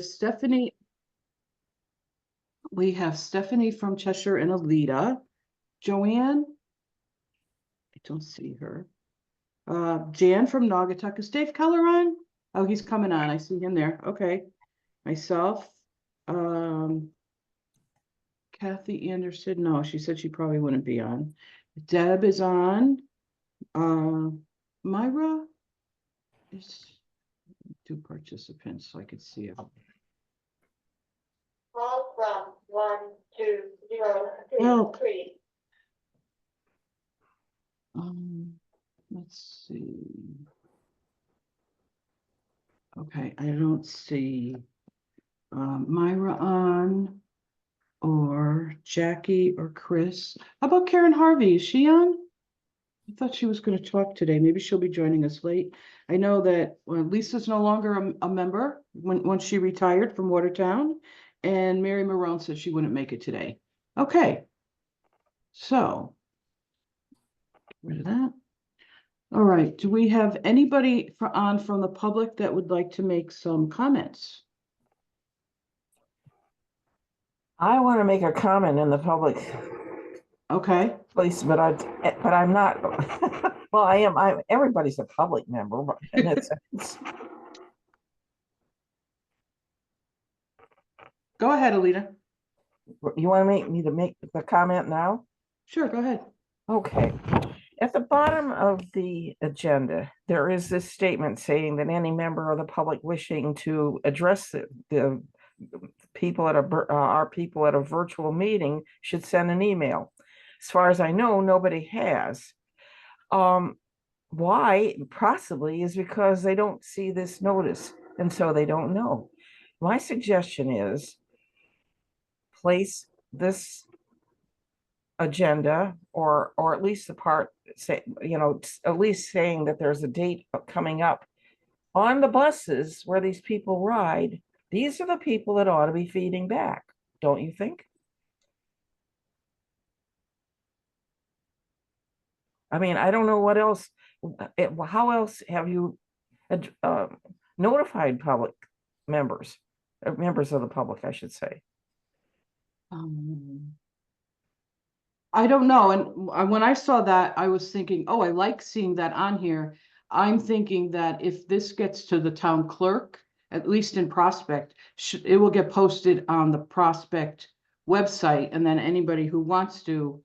Stephanie. We have Stephanie from Cheshire and Alita. Joanne. I don't see her. Jan from Naugatuck. Is Dave Keller on? Oh, he's coming on. I see him there. Okay. Myself. Kathy Anderson. No, she said she probably wouldn't be on. Deb is on. Myra is two participants, so I could see it. All from 1, 2, 0, 3, Oh. 3. Let's see. Okay, I don't see Myra on, or Jackie or Chris. How about Karen Harvey? Is she on? I thought she was going to talk today. Maybe she'll be joining us late. I know that Lisa's no longer a member once she retired from Watertown, and Mary Marone said she wouldn't make it today. Okay, so get rid of that. All right, do we have anybody on from the public that would like to make some comments? I want to make a comment in the public Okay, place, but I'm not. Well, I am. Everybody's a public member, but in that sense. go ahead, Alita. You want me to make the comment now? Sure, go ahead. Okay. At the bottom of the agenda, there is this statement saying that any member of the public wishing to address the people at our people at a virtual meeting should send an email. As far as I know, nobody has. Why? Possibly is because they don't see this notice, and so they don't know. My suggestion is place this agenda, or at least the part say, at least saying that there's a date coming up on the buses where these people ride. These are the people that ought to be feeding back, don't you think? I mean, I don't know what else. How else have you notified public members of the public, I should say? I don't know. And when I saw that, I was thinking, oh, I like seeing that on here. I'm thinking that if this gets to the town clerk, at least in Prospect, it will get posted on the Prospect website, and then anybody who wants to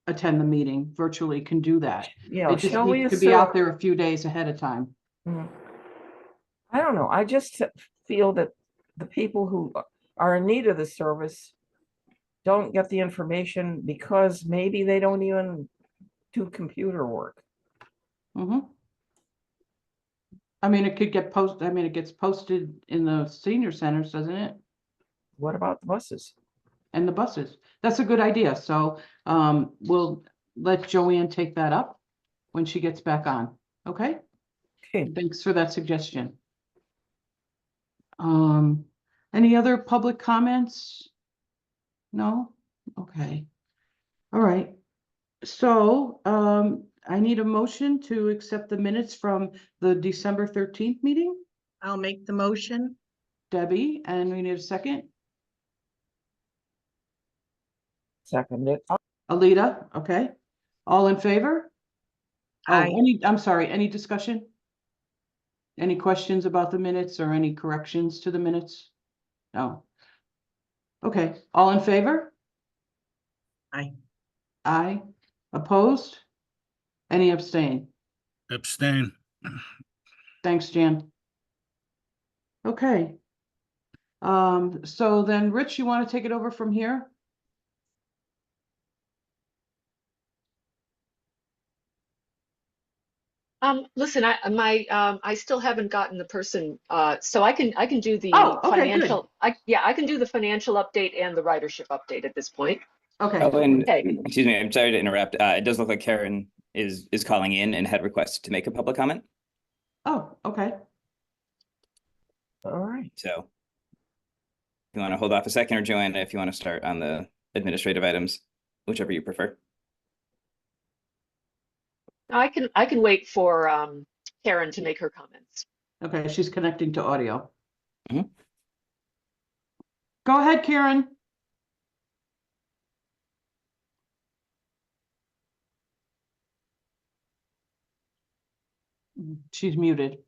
attend the meeting virtually can do that. Yeah, It just needs to be out there a few days ahead of time. I don't know. I just feel that the people who are in need of the service don't get the information because maybe they don't even do computer work. I mean, it could get posted. I mean, it gets posted in the senior centers, doesn't it? What about the buses? And the buses. That's a good idea. So we'll let Joanne take that up when she gets back on. Okay. Okay. Thanks for that suggestion. Any other public comments? No? Okay. All right. So I need a motion to accept the minutes from the December 13th meeting. I'll make the motion. Debbie, and we need a second. Seconded. Alita, okay. All in favor? Aye. I'm sorry, any discussion? Any questions about the minutes or any corrections to the minutes? No. Okay, all in favor? Aye. Aye. Opposed? Any abstain? Abstain. Thanks, Jan. Okay. So then, Rich, you want to take it over from here? Listen, I still haven't gotten the person, so I can do the financial. I can do the financial update and the ridership update at this point. Okay. Oh, and excuse me, I'm sorry to interrupt. It does look like Karen is calling in and had requested to make a public comment. Oh, okay. All right. So if you want to hold off a second, or Joanna, if you want to start on the administrative items, whichever you prefer. I can wait for Karen to make her comments. Okay, she's connecting to audio. Mhm. Go ahead, Karen. She's muted.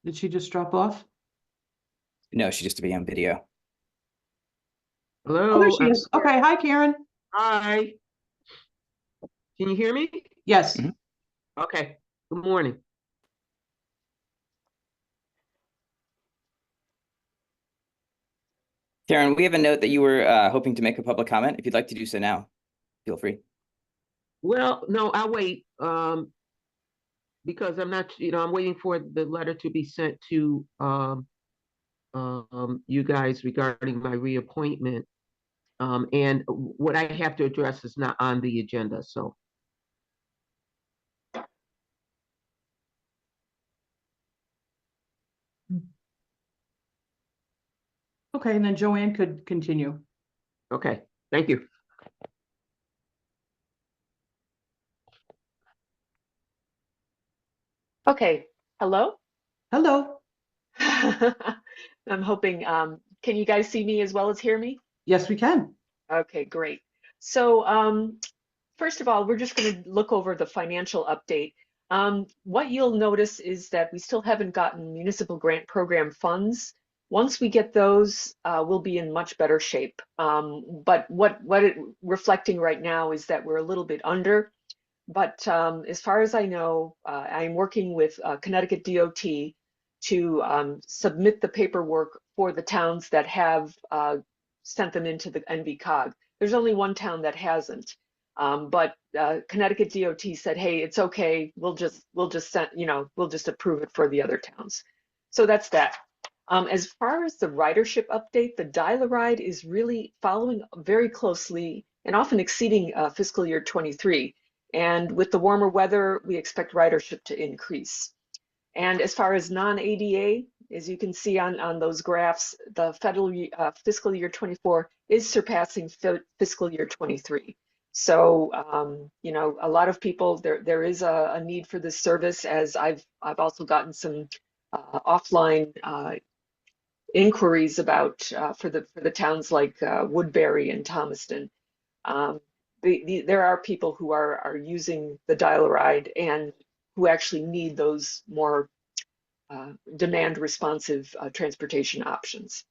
Did she just drop off? No, she just to be on video. Oh, there Hello. she is. Okay, hi, Karen. Hi. Can you hear me? Yes. Mhm. Okay. Good morning. Karen, we have a note that you were hoping to make a public comment. If you'd like to do so now, feel free. Well, no, I'll wait. Because I'm not, I'm waiting for the letter to be sent to you guys regarding my reappointment. And what I have to address is not on the agenda, so. Okay, and then Joanne could continue. Okay, thank you. Okay, hello? Hello. I'm hoping, can you guys see me as well as hear me? Yes, we can. Okay, great. So, first of all, we're just going to look over the financial update. What you'll notice is that we still haven't gotten municipal grant program funds. Once we get those, we'll be in much better shape. But what it's reflecting right now is that we're a little bit under. But as far as I know, I'm working with Connecticut DOT to submit the paperwork for the towns that have sent them into the NBCOG. There's only one town that hasn't, but Connecticut DOT said, "Hey, it's okay. We'll just send, we'll just approve it for the other towns." So that's that. As far as the ridership update, the dial-a-ride is really following very closely and often exceeding fiscal year 23. And with the warmer weather, we expect ridership to increase. And as far as non-ADA, as you can see on those graphs, the federal fiscal year 24 is surpassing fiscal year 23. So, a lot of people, there is a need for this service, as I've also gotten some offline inquiries about for the towns like Woodbury and Thomaston. There are people who are using the dial-a-ride and who actually need those more demand responsive transportation options.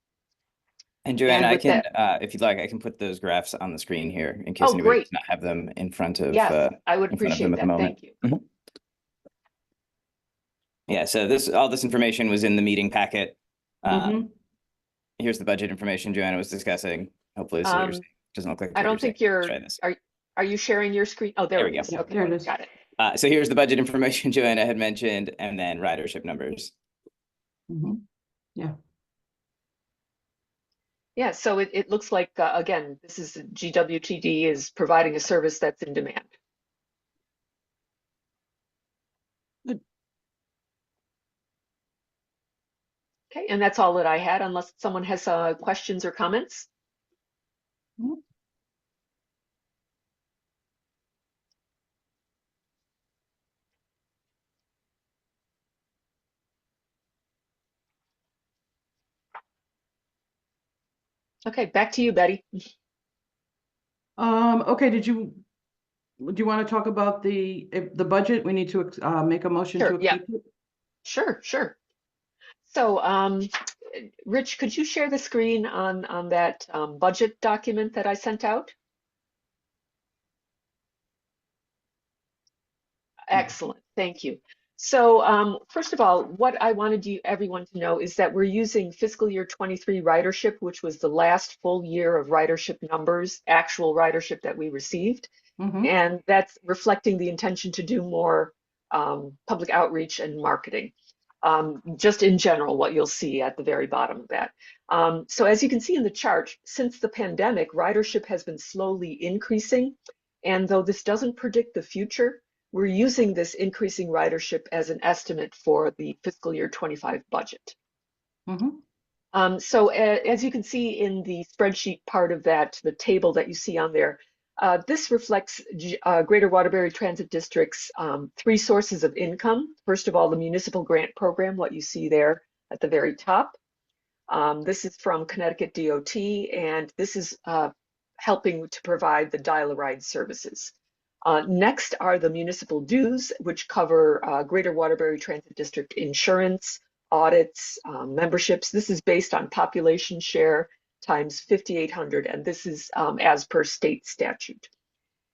And Joanne, And I with can, that, if you'd like, I can put those graphs on the screen here in case oh, anybody great. does not have them in front of Yes, I would in front of them appreciate at the that. moment. Thank you. Mhm. Yeah, so all this information was in the meeting packet. Mhm. Here's the budget information Joanna was discussing. Hopefully this is what you're Um, seeing. Doesn't look like I what you're don't think saying. Let's try this. are you sharing your screen? Oh, there There it we go. is. Yeah, Okay, there it is. got it. So here's the budget information Joanna had mentioned, and then ridership numbers. Mhm. Yeah. Yeah, so it looks like, again, this is GWTD is providing a service that's in demand. Good. Okay, and that's all that I had, unless someone has questions or comments. Mhm. Okay, back to you, Betty. Okay, do you want to talk about the budget? We need to make a motion to Sure, yeah, accept it. sure. So, Rich, could you share the screen on that budget document that I sent out? Excellent, thank you. So, first of all, what I wanted everyone to know is that we're using fiscal year 23 ridership, which was the last full year of ridership numbers, actual ridership that we received. Mhm. And that's reflecting the intention to do more public outreach and marketing. just in general, what you'll see at the very bottom of that. So as you can see in the chart, since the pandemic, ridership has been slowly increasing. And though this doesn't predict the future, we're using this increasing ridership as an estimate for the fiscal year 25 budget. So as you can see in the spreadsheet part of that, the table that you see on there, this reflects Greater Waterbury Transit District's 3 sources of income. First of all, the municipal grant program, what you see there at the very top. This is from Connecticut DOT, and this is helping to provide the dial-a-ride services. Next are the municipal dues, which cover Greater Waterbury Transit District insurance, audits, memberships. This is based on population share times 5,800, and this is as per state statute.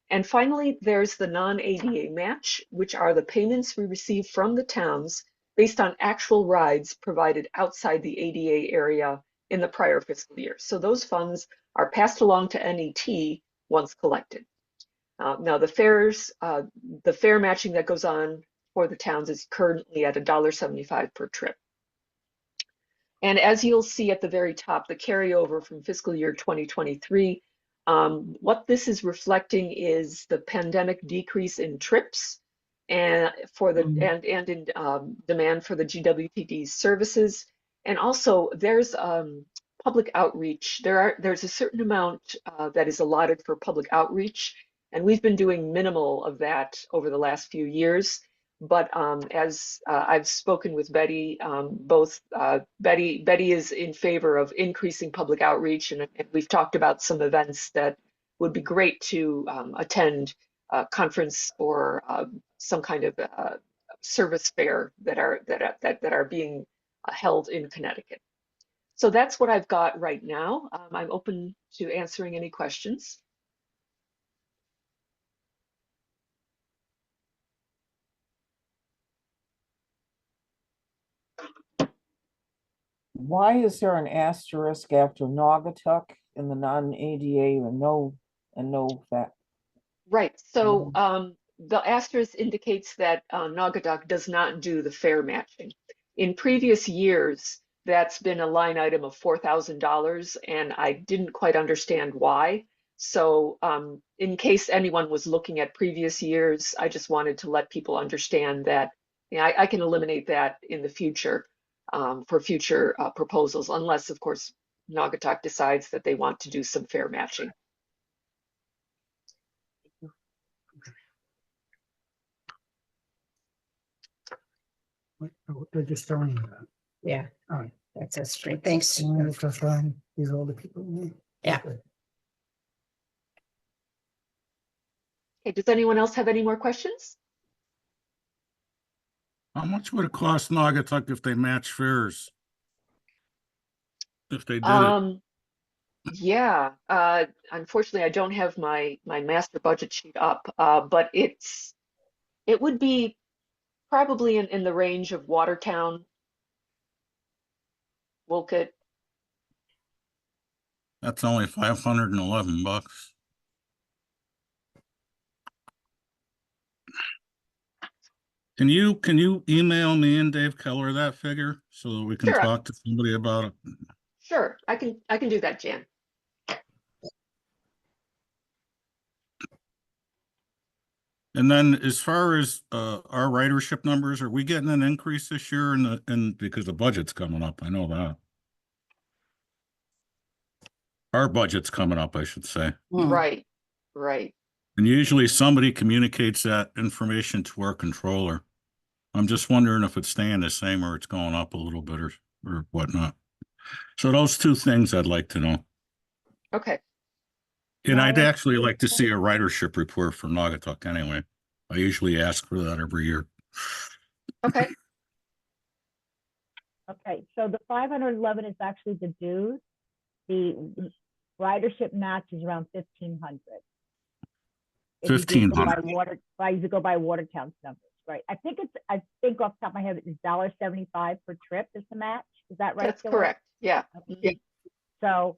And finally, there's the non-ADA match, which are the payments we receive from the towns based on actual rides provided outside the ADA area in the prior fiscal year. So those funds are passed along to NET once collected. Now the fare matching that goes on for the towns is currently at $1.75 per trip. And as you'll see at the very top, the carryover from fiscal year 2023, what this is reflecting is the pandemic decrease in trips and in demand for the GWTD services. And also there's public outreach. There's a certain amount that is allotted for public outreach, and we've been doing minimal of that over the last few years. But as I've spoken with Betty, Betty is in favor of increasing public outreach, and we've talked about some events that would be great to attend, conference or some kind of service fair that are being held in Connecticut. So that's what I've got right now. I'm open to answering any questions. Why is there an asterisk after Naugatuck in the non-ADA and no that? Right. So the asterisk indicates that Naugatuck does not do the fare matching. In previous years, that's been a line item of $4,000, and I didn't quite understand why. So in case anyone was looking at previous years, I just wanted to let people understand that I can eliminate that in the future for future proposals, unless, of course, Naugatuck decides that they want to do some fare matching. They're just throwing that. Yeah, All right. that's a straight. Thanks. It's just fine. These are all the people. Yeah. Okay, does anyone else have any more questions? How much would it cost Naugatuck if they match fares? If they did it? Yeah, unfortunately, I don't have my master budget sheet up, but it would be probably in the range of Watertown, Wolcott. That's only $511. Can you email me and Dave Keller that figure so that we can Sure. talk to somebody about it? Sure, I can do that, Jan. And then as far as our ridership numbers, are we getting an increase this year and because the budget's coming up? I know that. Our budget's coming up, I should say. Right. And usually somebody communicates that information to our controller. I'm just wondering if it's staying the same or it's going up a little bit or whatnot. So those 2 things I'd like to know. Okay. And I'd actually like to see a ridership report for Naugatuck anyway. I usually ask for that every year. Okay. Okay, so the 511 is actually the dues. The ridership match is around 1,500. If you just go by 1,500. you go by Watertown's numbers, right? I think off the top of my head, it's $1.75 per trip is the match. Is that right? That's correct. Yeah. Okay. So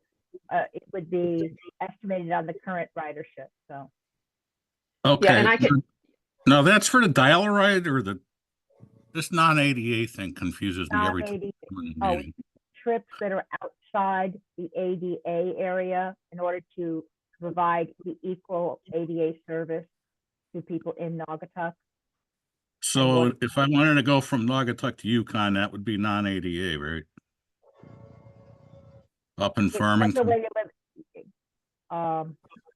it would be estimated on the current ridership. So Okay. Yeah, and I can. Now that's for the dial ride or the This non-ADA thing confuses me every time. Non-ADA, I'm in a oh, meeting. trips that are outside the ADA area in order to provide the equal ADA service to people in Naugatuck. So if I wanted to go from Naugatuck to Yukon, that would be non-ADA, right? Up in It's like a Farmington. regular,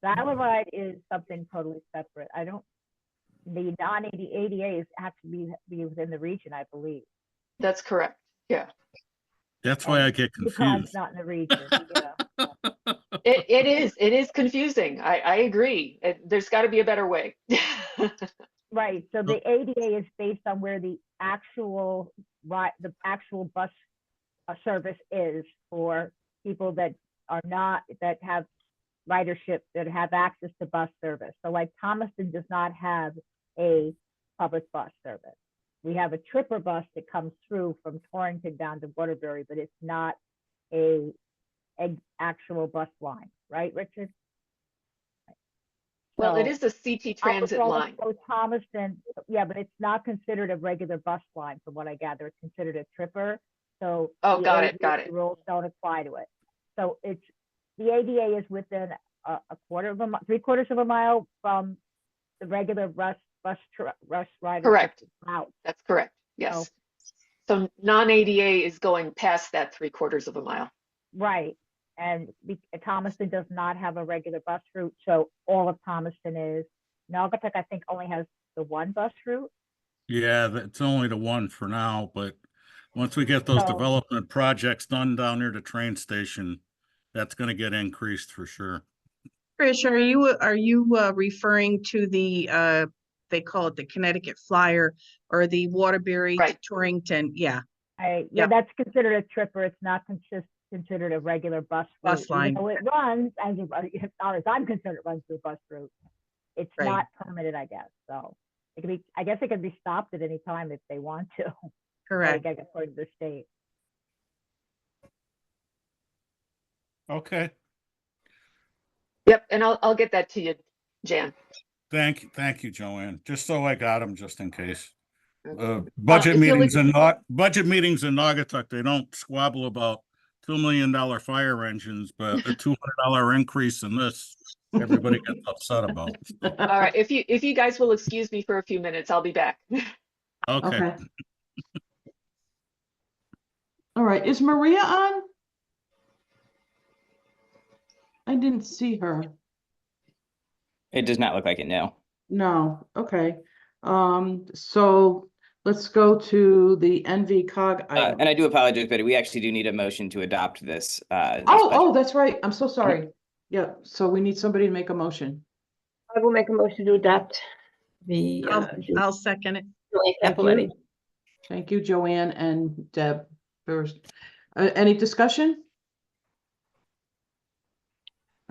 Dial-A-Ride is something totally separate. The non-ADA is actually be within the region, I believe. That's correct. Yeah. That's why I get Yukon's confused. not in the region, yeah. It is confusing. I agree. There's got to be a better way. Right, so the ADA is based on where the actual bus service is for people that have ridership, that have access to bus service. So like Thomaston does not have a public bus service. We have a tripper bus that comes through from Torrington down to Waterbury, but it's not a actual bus line, right, Richard? Well, it So, is a CT transit line. So Thomaston, yeah, but it's not considered a regular bus line, from what I gather. It's considered a tripper. So Oh, the got it, ADA got it. rules don't apply to it. So the ADA is within a quarter of a mile, 3/4 of a mile from the regular bus rider. Correct. Out. That's correct. Yes. So non-ADA is going past that 3/4 of a mile. Right. And Thomaston does not have a regular bus route, so all of Thomaston is. Naugatuck, I think, only has the one bus route. Yeah, that's only the one for now, but once we get those So- development projects done down near the train station, that's gonna get increased for sure. Trish, are you referring to the they call it the Connecticut Flyer or the Waterbury to Right. Torrington? Yeah, Yeah, Yep. that's considered a tripper. It's not considered a regular bus route. Bus line. Even though it runs, as far as I'm concerned, it runs through a bus route. It's Right. not permitted, I guess. So it can be. I guess it can be stopped at any time if they want to. correct. Like, according to the state. Okay, Yep. And I'll get that to you, Jan. thank you, Joanne. Just so I got them, just in case. Okay. Budget if you'll meetings in Naugatuck, they don't squabble about $2 million fire engines, but a $200 increase in this, everybody gets upset about. All right. If you guys will excuse me for a few minutes, I'll be back. Okay. Okay. All right, is Maria on? I didn't see her. It does not look like it, no. No, okay. So let's go to the NV cog item. And I do apologize, but we actually do need a motion to adopt this. Oh, that's right. I'm so sorry. Yeah, so we need somebody to make a motion. I will make a motion to adopt the I'll second it. Julie Thank Capoletti. you. Thank you, Joanne and Deb. First, any discussion?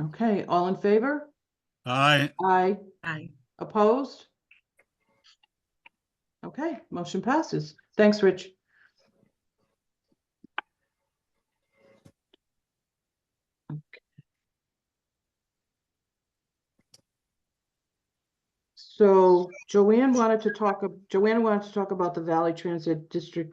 Okay, all in favor? Aye. Aye. Aye. Opposed? Okay, motion passes. Thanks, Rich. Okay. So Joanne wanted to talk about the Valley Transit District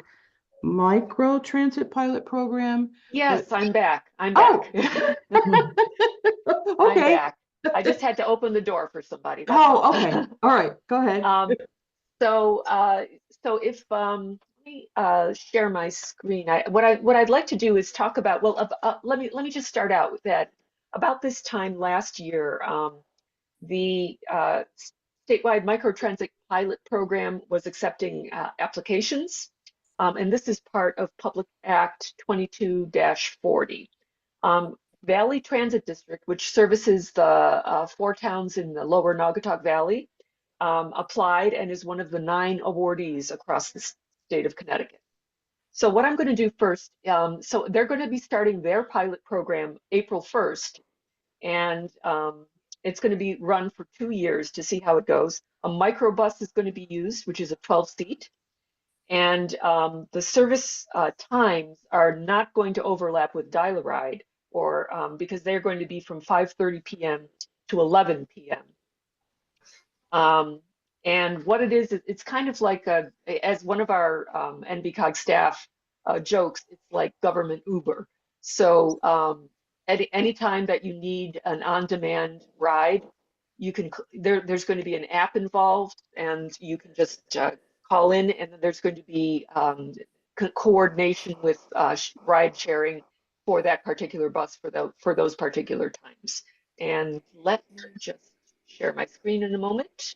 micro transit pilot program. Yes, I'm back. I'm Oh. back. I'm Okay. back. I just had to open the door for somebody. That's Oh, all. okay. All right, go ahead. So if let me share my screen. What I'd like to do is talk about. Well, let me just start out with that. About this time last year, the statewide microtransit pilot program was accepting applications, and this is part of Public Act 22-40. Valley Transit District, which services the 4 towns in the lower Naugatuck-Valley, applied and is one of the 9 awardees across the state of Connecticut. So what I'm going to do first, so they're going to be starting their pilot program April 1st, and it's going to be run for 2 years to see how it goes. A microbus is going to be used, which is a 12-seat, and the service times are not going to overlap with Dial-A-Ride, or because they're going to be from 5:30 p.m. to 11 p.m. And what it is, it's kind of like as one of our NBCOG staff jokes, it's like government Uber. So any time that you need an on-demand ride, you can there's going to be an app involved, and you can just call in, and then there's going to be coordination with ride sharing for that particular bus for those particular times. And let me just share my screen in a moment.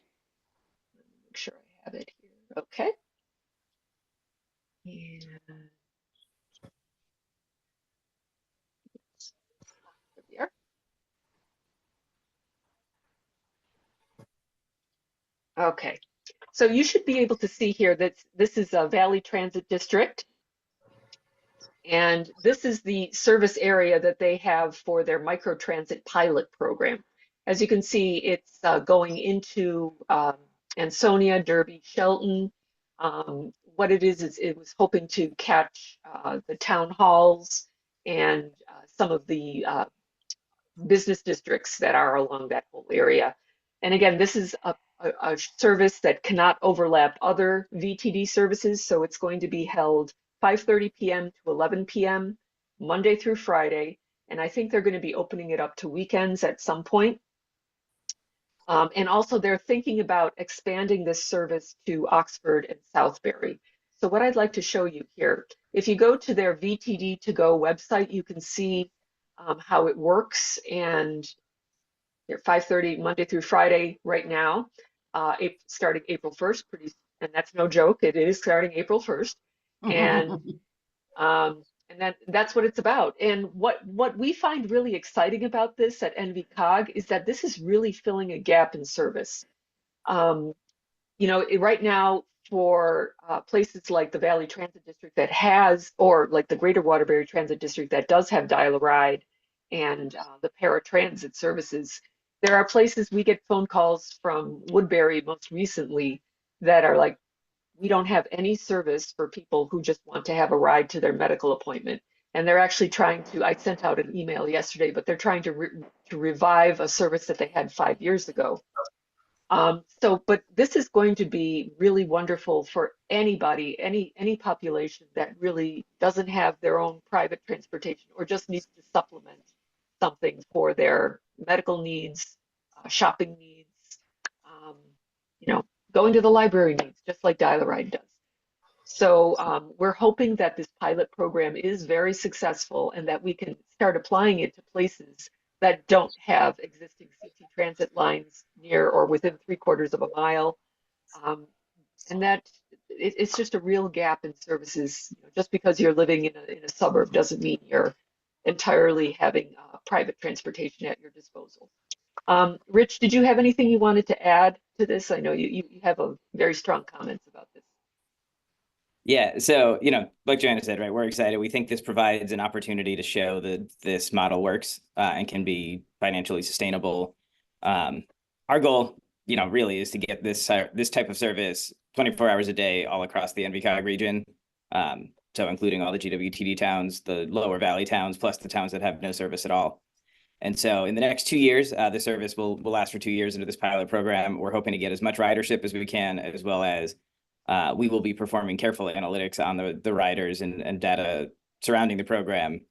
Make sure I have it here. Okay. And there. Okay. So you should be able to see here that this is a Valley Transit District. And this is the service area that they have for their microtransit pilot program. As you can see, it's going into Ansonia, Derby, Shelton. What it is it was hoping to catch the town halls and some of the business districts that are along that whole area. And again, this is a service that cannot overlap other VTD services, so it's going to be held 5:30 p.m. to 11 p.m. Monday through Friday, and I think they're going to be opening it up to weekends at some point. And also they're thinking about expanding this service to Oxford and Southbury. So what I'd like to show you here, if you go to their VTD to go website, you can see how it works. And they're 5:30 Monday through Friday right now, starting April 1st, and that's no joke, it is starting April 1st. And that's what it's about. And what we find really exciting about this at NVCOG is that this is really filling a gap in service. You know, right now for places like the Valley Transit District that has, or like the Greater Waterbury Transit District that does have Dial-A-Ride and the paratransit services, there are places we get phone calls from Woodbury most recently that are like, we don't have any service for people who just want to have a ride to their medical appointment. And they're actually trying to, I sent out an email yesterday, but they're trying to revive a service that they had 5 years ago. But this is going to be really wonderful for anybody, any population that really doesn't have their own private transportation or just needs to supplement something for their medical needs, shopping needs, you know, going to the library needs, just like Dial-A-Ride does. So we're hoping that this pilot program is very successful and that we can start applying it to places that don't have existing CT transit lines near or within 3/4 of a mile. And that it's just a real gap in services. You know, just because you're living in a suburb doesn't mean you're entirely having private transportation at your disposal. Rich, did you have anything you wanted to add to this? I know you have a very strong comments about this. Yeah, so, you know, like Joanna said, right, we're excited. We think this provides an opportunity to show that this model works and can be financially sustainable. Our goal, you know, really is to get this type of service 24 hours a day all across the NVCOG region. So including all the GWTD towns, the lower valley towns, plus the towns that have no service at all. And so in the next 2 years, the service will last for 2 years into this pilot program. We're hoping to get as much ridership as we can, as well as we will be performing careful analytics on the riders and data surrounding the program,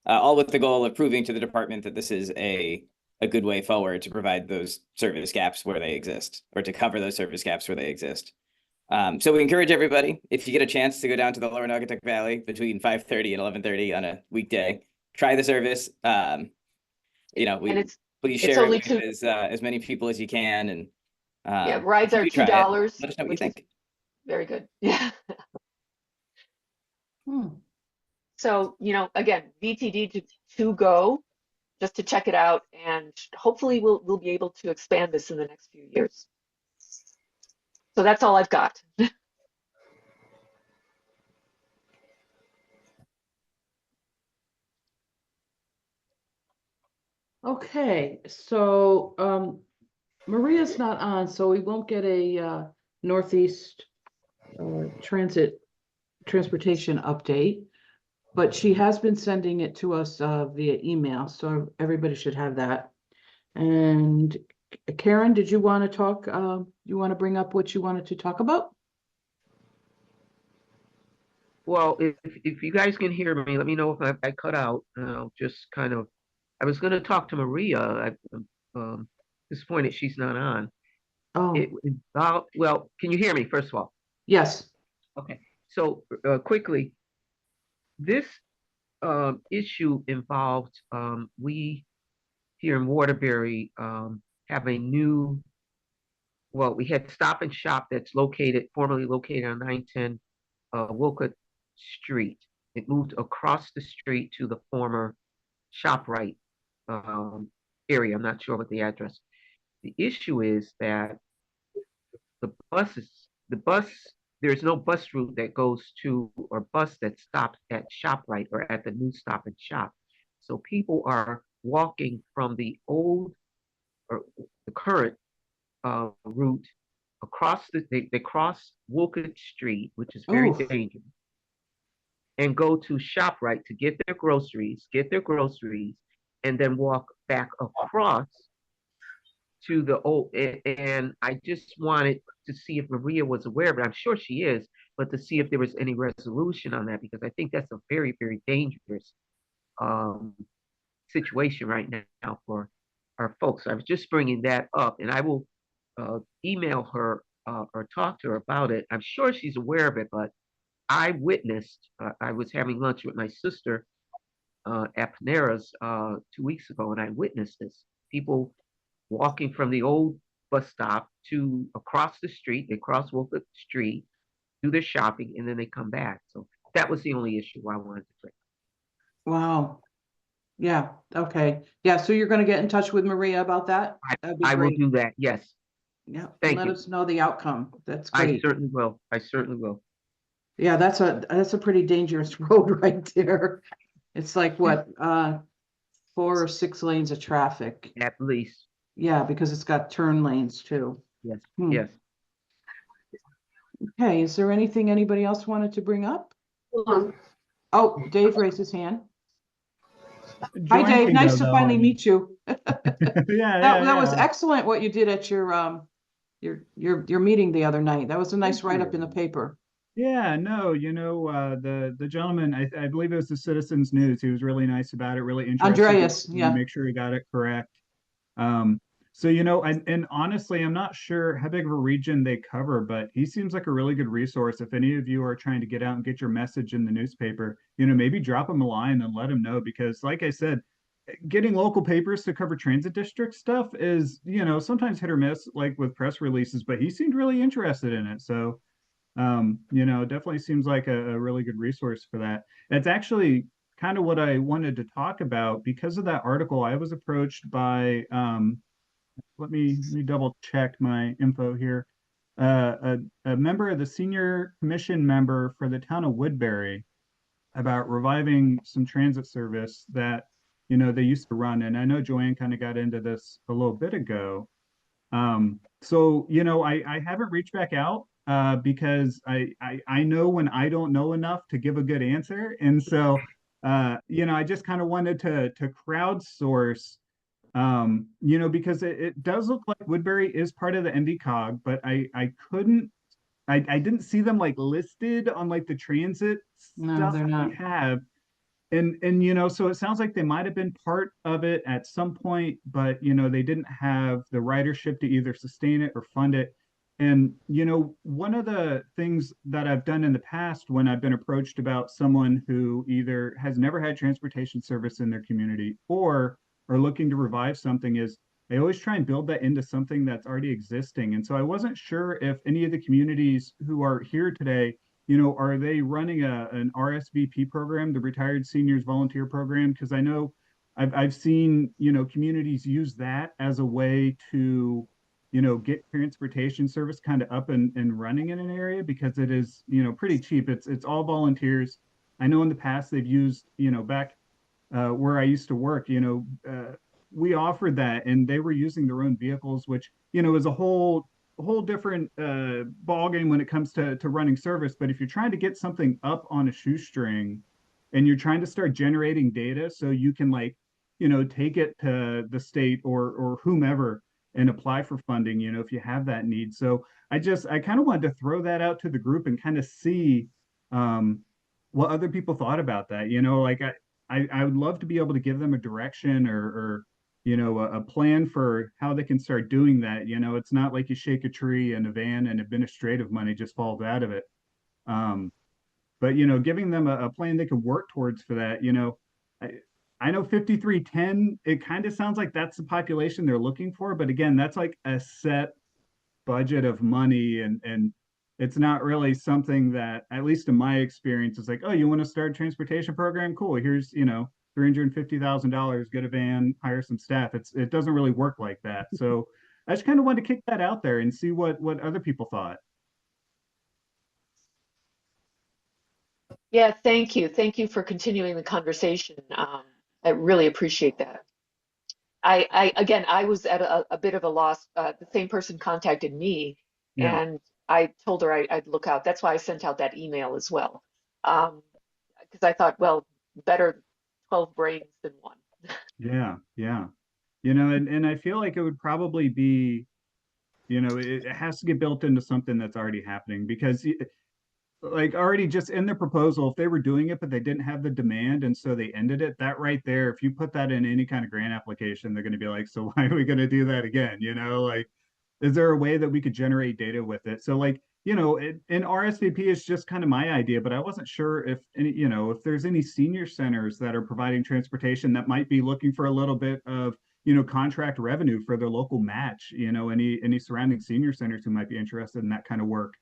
all with the goal of proving to the department that this is a good way forward to provide those service gaps where they exist, or to cover those service gaps where they exist. So we encourage everybody, if you get a chance to go down to the lower Naugatuck+Valley between 5:30 and 11:30 on a weekday, try the service. You know, please share it with as many people as you can. And yeah, rides are $2. Let us know what you think. Very good. Yeah. So, you know, again, VTD to go, just to check it out, and hopefully we'll be able to expand this in the next few years. So that's all I've got. Okay, so Maria's not on, so we won't get a Northeast transportation update, but she has been sending it to us via email, so everybody should have that. And Karen, did you want to talk, you want to bring up what you wanted to talk about? Well, if you guys can hear me, let me know if I cut out. I'll just kind of, I was going to talk to Maria. I'm disappointed she's not on. Oh, Well, can you hear me, first of all? yes. Okay. So quickly, this issue involved, we here in Waterbury have a new, well, we had Stop and Shop that's formerly located on 910 Wolcott Street. It moved across the street to the former ShopRite area. I'm not sure what the address. The issue is that the bus, there's no bus route that goes to or bus that stops at ShopRite or at the new Stop and Shop. So people are walking from the old or the current route across they cross Wolcott Street, which is very Oof. dangerous, and go to ShopRite to get their groceries, and then walk back across to the old. And I just wanted to see if Maria was aware, but I'm sure she is, but to see if there was any resolution on that, because I think that's a very, very dangerous um, situation right now for our folks. I was just bringing that up, and I will email her or talk to her about it. I'm sure she's aware of it, but I witnessed, I was having lunch with my sister at Panera's 2 weeks ago, and I witnessed this. People walking from the old bus stop to across the street. They cross Wolcott Street, do their shopping, and then they come back. So that was the only issue I wanted to bring. Wow. Yeah, okay. Yeah, so you're gonna get in touch with Maria about that? That'd be I will great. do that. Yes, Yeah, Thank let you. us know the outcome. That's I great. certainly will. I certainly will. Yeah, that's a pretty dangerous road right there. It's like what, 4 or 6 lanes of traffic. At least. Yeah, because it's got turn lanes too. Yes. Hmm. Yes. Okay, is there anything anybody else wanted to bring up? Hold on. Oh, Dave raised his hand. Hi, Join Dave. me, Nice though, to finally and- meet you. Yeah, That was yeah. excellent what you did at your meeting the other night. That was a nice Thank write-up in you. the paper. Yeah, no, the gentleman, I believe it was the Citizens News. He was really nice about it, really interested. Andreas, to yeah. Make sure he got it correct. So, and honestly, I'm not sure how big of a region they cover, but he seems like a really good resource. If any of you are trying to get out and get your message in the newspaper, maybe drop him a line and let him know, because like I said, getting local papers to cover transit district stuff is, sometimes hit or miss, like with press releases, but he seemed really interested in it. So, definitely seems like a really good resource for that. That's actually kind of what I wanted to talk about. Because of that article, I was approached by, let me double check my info here. A member of the senior commission member for the town of Woodbury about reviving some transit service that, they used to run. And I know Joanne kind of got into this a little bit ago. So, I haven't reached back out because I know when I don't know enough to give a good answer. And so, I just kind of wanted to crowdsource, because it does look like Woodbury is part of the NDCOG, but I didn't see them like listed on like the transit No, stuff they're we not. have. And so it sounds like they might have been part of it at some point, but they didn't have the ridership to either sustain it or fund it. And one of the things that I've done in the past when I've been approached about someone who either has never had transportation service in their community or are looking to revive something is I always try and build that into something that's already existing. And so I wasn't sure if any of the communities who are here today, are they running an RSVP program, the Retired Seniors Volunteer Program? Because I know I've seen, communities use that as a way to, get transportation service kind of up and running in an area, because it is, pretty cheap. It's all volunteers. I know in the past they've used, back where I used to work, we offered that and they were using their own vehicles, which, is a whole different ball game when it comes to running service. But if you're trying to get something up on a shoestring and you're trying to start generating data so you can take it to the state or whomever, and apply for funding, you know, if you have that need. So I kind of wanted to throw that out to the group and kind of see what other people thought about that. You know, like I would love to be able to give them a direction or you know, a plan for how they can start doing that. You know, it's not like you shake a tree and a van and administrative money just falls out of it. But you know, giving them a plan they can work towards for that, you know, I know 5310, it kind of sounds like that's the population they're looking for, but again, that's like a set budget of money and it's not really something that, at least in my experience, is like, oh, you want to start a transportation program? Cool. Here's, you know, $350,000, get a van, hire some staff. It doesn't really work like that. So I just kind of wanted to kick that out there and see what other people thought. Yeah, thank you. Thank you for continuing the conversation. I really appreciate that. Again, I was at a bit of a loss. The same person contacted me, Yeah. and I told her I'd look out. That's why I sent out that email as well. Because I thought, well, better 12 brains than one. Yeah. Yeah. You know, and I feel like it would probably be, you know, it has to get built into something that's already happening because like already just in the proposal, if they were doing it, but they didn't have the demand and so they ended it, that right there, if you put that in any kind of grant application, they're going to be like, so why are we going to do that again? You know, like, is there a way that we could generate data with it? So like, you know, in RSVP is just kind of my idea, but I wasn't sure if any, you know, if there's any senior centers that are providing transportation that might be looking for a little bit of, you know, contract revenue for their local match, you know, any surrounding senior centers who might be interested in that kind of work.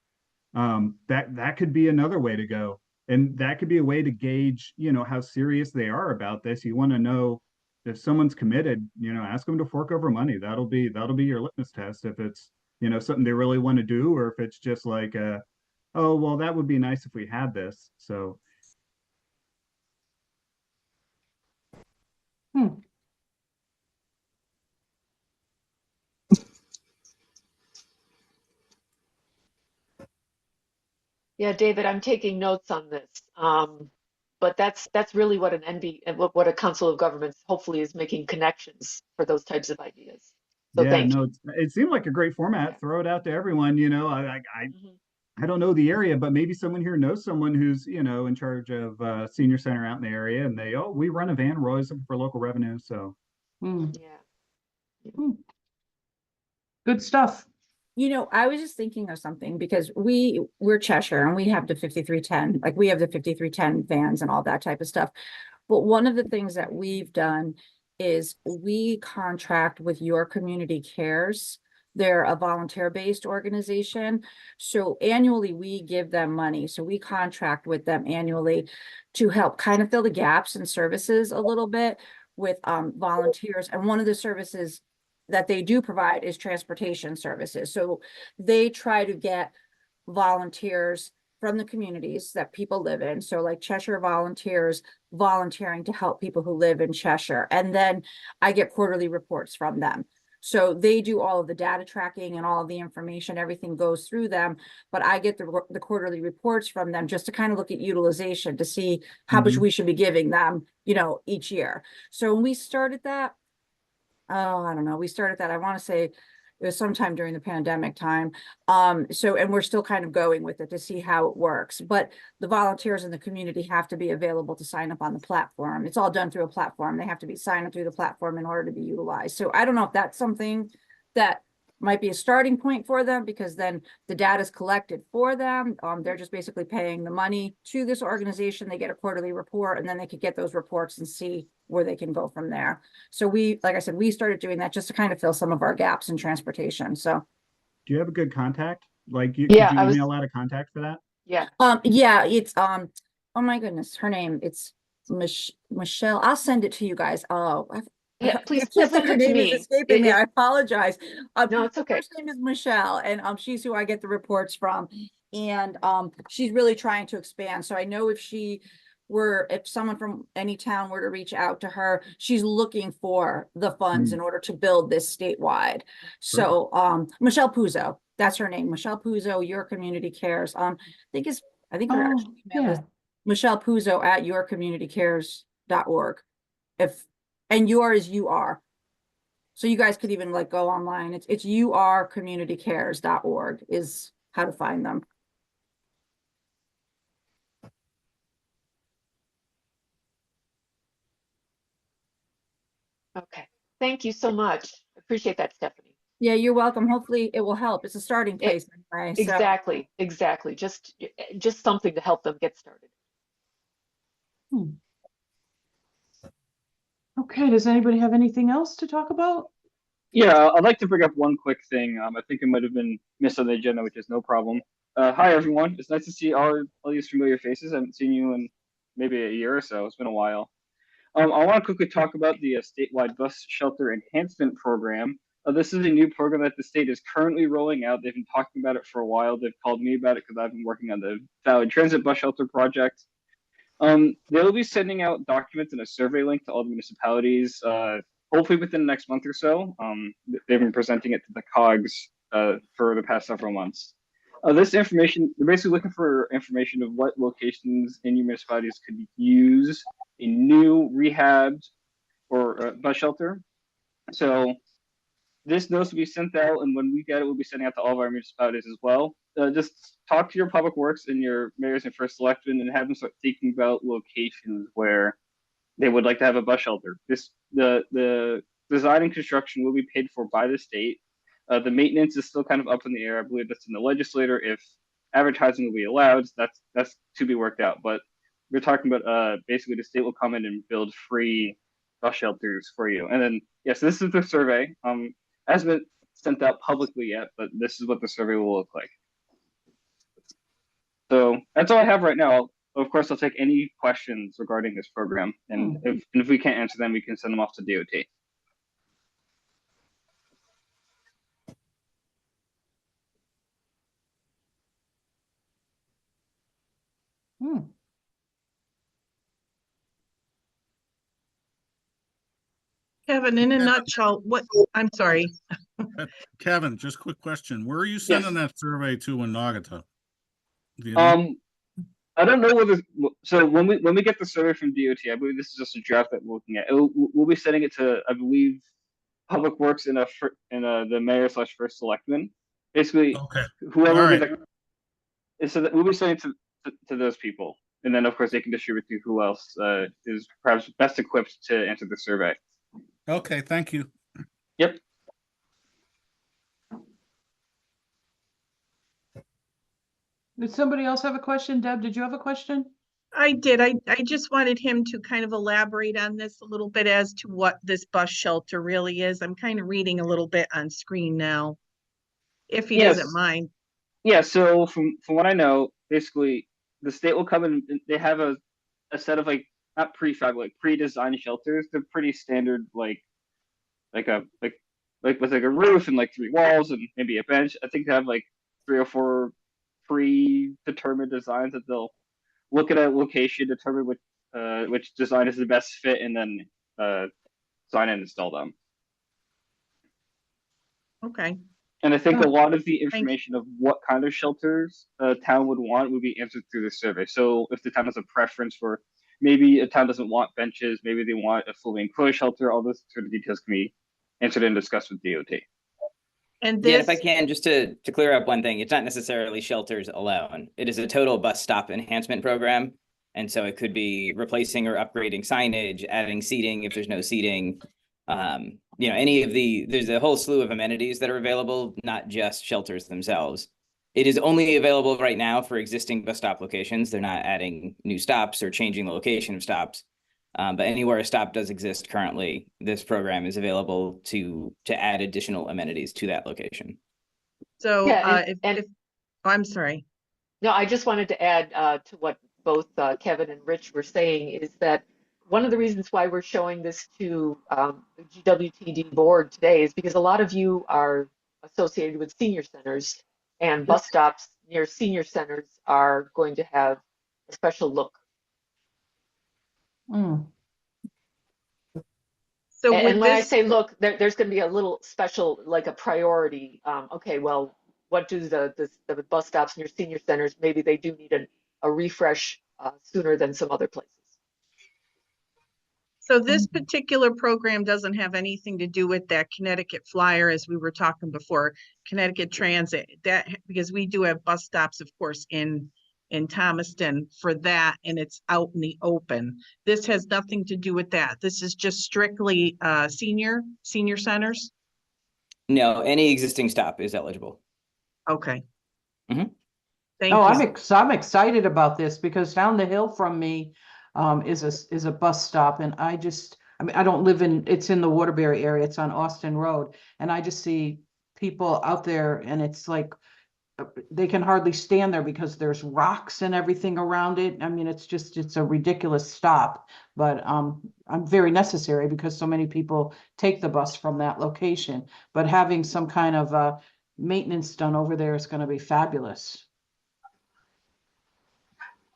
That could be another way to go, and that could be a way to gauge, you know, how serious they are about this. You want to know if someone's committed, you know, ask them to fork over money. That'll be your litmus test if it's, you know, something they really want to do, or if it's just like oh well, that would be nice if we had this. So Yeah, David, I'm taking notes on this. But that's really what an what a Council of Governments hopefully is making connections for those types of ideas. So yeah, thank no, you. it seemed like a great format. Yeah. Throw it out to everyone. You know, Mhm. I don't know the area, but maybe someone here knows someone who's, you know, in charge of senior center out in the area, and we run a van, we're always looking for local revenue. So Yeah. Good stuff. You know, I was just thinking of something because we're Cheshire and we have the 5310, like we have the 5310 vans and all that type of stuff. But one of the things that we've done is we contract with Your Community Cares. They're a volunteer-based organization. So annually we give them money. So we contract with them annually to help kind of fill the gaps in services a little bit with volunteers. And one of the services that they do provide is transportation services. So they try to get volunteers from the communities that people live in. So like Cheshire volunteers volunteering to help people who live in Cheshire. And then I get quarterly reports from them. So they do all of the data tracking and all of the information, everything goes through them, but I get the quarterly reports from them just to kind of look at utilization to see how much we should be giving them, you know, each year. So when we started that, oh, I don't know. We started that, I want to say it was sometime during the pandemic time. So, and we're still kind of going with it to see how it works. But the volunteers in the community have to be available to sign up on the platform. It's all done through a platform. They have to be signed up through the platform in order to be utilized. So I don't know if that's something that might be a starting point for them, because then the data is collected for them. They're just basically paying the money to this organization. They get a quarterly report, and then they could get those reports and see where they can go from there. So we, like I said, we started doing that just to kind of fill some of our gaps in transportation. So do you have a good contact? Like, Yeah, could you I was. email out a contact for that? Yeah. yeah, it's oh my goodness, her name, it's Michelle. I'll send it to you guys. Oh, Yeah, I please can't believe send her it to name is me. escaping me. I apologize. No, it's Her okay. first name is Michelle, and she's who I get the reports from. And she's really trying to expand. So I know if someone from any town were to reach out to her, she's looking for the funds in order to build this statewide. So Michelle Puzo, that's her name, Michelle Puzo, Your Community Cares. I think her Oh, actual email is yeah. Michelle Puzo at yourcommunitycares.org. And yours, you are. So you guys could even like go online. It's urcommunitycares.org is how to find them. Okay, thank you so much. Appreciate that, Stephanie. Yeah, you're welcome. Hopefully it will help. It's a starting place anyway. So Exactly, exactly. Just something to help them get started. Okay, does anybody have anything else to talk about? Yeah, I'd like to bring up one quick thing. I think it might have been missed on the agenda, which is no problem. Hi, everyone. It's nice to see all these familiar faces. I haven't seen you in maybe a year or so. It's been a while. I want to quickly talk about the statewide bus shelter enhancement program. This is a new program that the state is currently rolling out. They've been talking about it for a while. They've called me about it because I've been working on the Valley Transit Bus Shelter project. They'll be sending out documents and a survey link to all the municipalities, hopefully within the next month or so. They've been presenting it to the COGS for the past several months. This information, they're basically looking for information of what locations in your municipalities could use a new rehabbed or bus shelter. So this notice will be sent out, and when we get it, we'll be sending out to all of our municipalities as well. Just talk to your public works and your mayors and first selectmen and have them start thinking about locations where they would like to have a bus shelter. The design and construction will be paid for by the state. The maintenance is still kind of up in the air. I believe that's in the legislature. If advertising will be allowed, that's to be worked out. But we're talking about basically the state will come in and build free bus shelters for you. And then yes, this is the survey. Hasn't been sent out publicly yet, but this is what the survey will look like. So that's all I have right now. Of course, I'll take any questions regarding this program, and if we can't answer them, we can send them off to DOT. Kevin, in a nutshell, I'm sorry. Kevin, just quick question. Where are you sending that survey to in Naugatuck? Do you know? I don't know whether, so when we get the survey from DOT, I believe this is just a draft that we're looking at. We'll be sending it to, I believe, Public Works in the mayor/first selectman. Basically, okay. Whoever All will right. be so that we'll be sending to those people, and then of course they can distribute to who else is perhaps best equipped to answer the survey. Okay, thank you. Yep. Did somebody else have a question? Deb, did you have a question? I did. I just wanted him to kind of elaborate on this a little bit as to what this bus shelter really is. I'm kind of reading a little bit on screen now, if he doesn't mind. Yeah, so from what I know, basically the state will come in, they have a set of like not prefab, like pre-designed shelters. They're pretty standard, like with like a roof and like 3 walls and maybe a bench. I think they have like 3 or 4 predetermined designs that they'll look at a location, determine which design is the best fit, and then design and install them. Okay. And I think a lot of the information of what kind of shelters a town would want would be answered through the survey. So if the town has a preference for, maybe a town doesn't want benches, maybe they want a fully enclosed shelter, all those sort of details can be answered and discussed with DOT. And Yeah, if I can, just to clear up one thing, it's not necessarily shelters alone. It is a total bus stop enhancement program. And so it could be replacing or upgrading signage, adding seating if there's no seating. Any of there's a whole slew of amenities that are available, not just shelters themselves. It is only available right now for existing bus stop locations. They're not adding new stops or changing the location of stops. But anywhere a stop does exist currently, this program is available to add additional amenities to that location. So Yeah, I'm sorry. No, I just wanted to add to what both Kevin and Rich were saying is that one of the reasons why we're showing this to the GWTD board today is because a lot of you are associated with senior centers, and bus stops near senior centers are going to have a special look. So and when I say look, there's going to be a little special, like a priority. Okay, well, what do the bus stops near senior centers? Maybe they do need a refresh sooner than some other places. So this particular program doesn't have anything to do with that Connecticut Flyer, as we were talking before, Connecticut Transit, that, because we do have bus stops, of course, in Thomaston for that, and it's out in the open. This has nothing to do with that. This is just strictly senior centers. No, any existing stop is eligible. Okay. Mhm. Thank Oh, you. I'm excited about this because down the hill from me is a bus stop, and I mean, I don't live in, it's in the Waterbury area, it's on Austin Road, and I just see people out there, and it's like they can hardly stand there because there's rocks and everything around it. I mean, it's a ridiculous stop, but I'm very necessary because so many people take the bus from that location. But having some kind of maintenance done over there is going to be fabulous.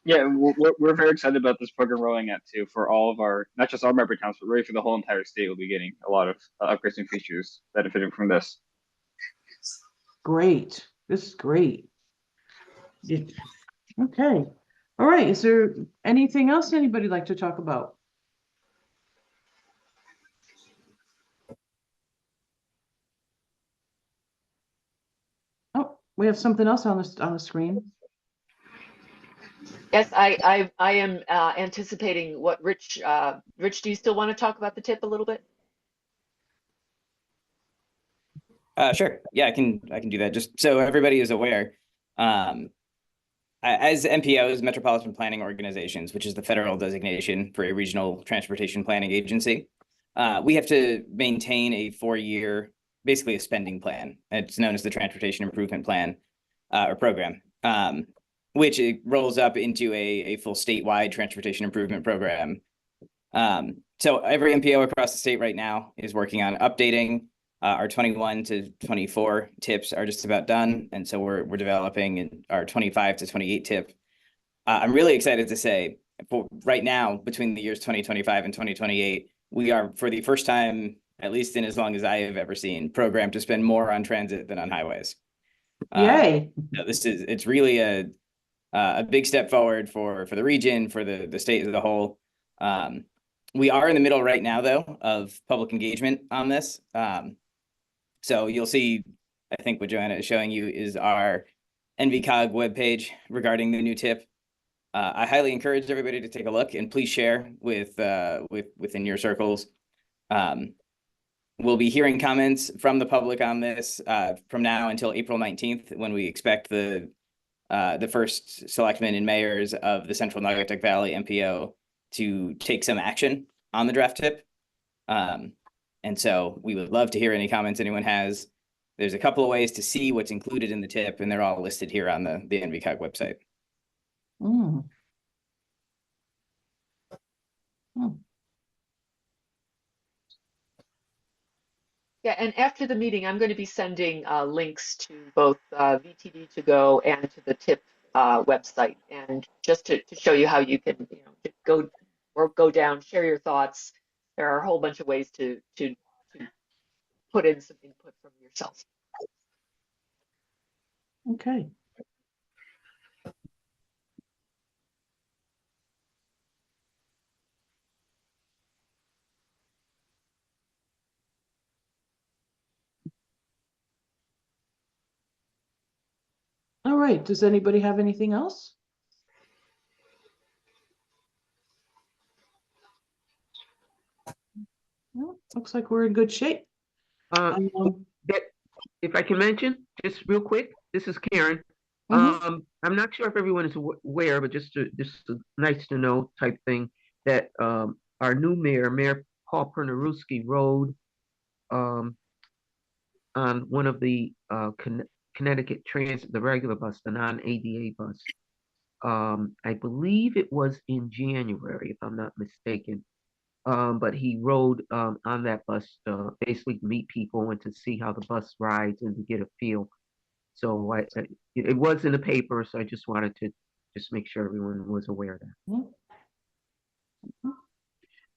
Yeah, we're very excited about this program rolling out too for all of our, not just our member towns, but really for the whole entire state. We'll be getting a lot of upgrades and features benefiting from this. Great. This is great. Yeah. Okay. All right. Is there anything else anybody like to talk about? Oh, we have something else on the screen. Yes, I am anticipating what Rich, Rich, do you still want to talk about the tip a little bit? Sure. Yeah, I can do that. Just so everybody is aware, as MPOs, Metropolitan Planning Organizations, which is the federal designation for a regional transportation planning agency, we have to maintain a 4-year, basically a spending plan. It's known as the Transportation Improvement Plan or program, which it rolls up into a full statewide transportation improvement program. So every MPO across the state right now is working on updating. Our 21 to 24 tips are just about done, and so we're developing our 25 to 28 tip. I'm really excited to say, for right now, between the years 2025 and 2028, we are, for the first time, at least in as long as I have ever seen, programmed to spend more on transit than on highways. Yay! It's really a big step forward for the region, for the state as a whole. We are in the middle right now, though, of public engagement on this. So you'll see, I think what Joanna is showing you is our NVCOG webpage regarding the new tip. I highly encourage everybody to take a look and please share within your circles. We'll be hearing comments from the public on this from now until April 19th, when we expect the first selectmen and mayors of the Central Naugatuck+Valley MPO to take some action on the draft tip. And so we would love to hear any comments anyone has. There's a couple of ways to see what's included in the tip, and they're all listed here on the NVCOG website. Mm. Mm. Yeah, and after the meeting, I'm going to be sending links to both VTD to go and to the tip website, and just to show you how you can, go down, share your thoughts. There are a whole bunch of ways to put in some input from yourself. Okay. All right. Does anybody have anything else? Well, looks like we're in good shape. That, if I can mention, just real quick, this is Karen. I'm not sure if everyone is aware, but just a nice to know type thing, that our new Mayor Paul Pernaruski, rode on one of the Connecticut Transit, the regular bus, the non-ADA bus. I believe it was in January, if I'm not mistaken. But he rode on that bus to basically meet people and to see how the bus rides and to get a feel. So it was in the paper, so I just wanted to just make sure everyone was aware of that.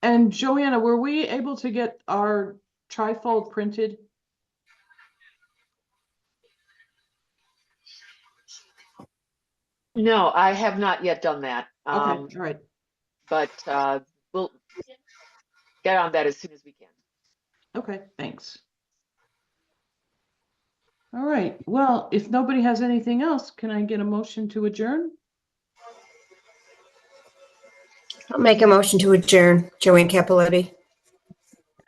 And Joanna, were we able to get our trifold printed? No, I have not yet done that. Okay, all right. But we'll get on that as soon as we can. Okay, thanks. All right, well, if nobody has anything else, can I get a motion to adjourn? I'll make a motion to adjourn. Joanne Capoletti.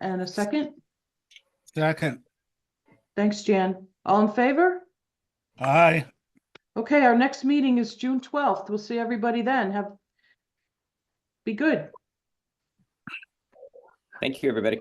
And a second? Second. Thanks, Jan. All in favor? Aye. Okay, our next meeting is June 12th. We'll see everybody then. Be good. Thank you, everybody.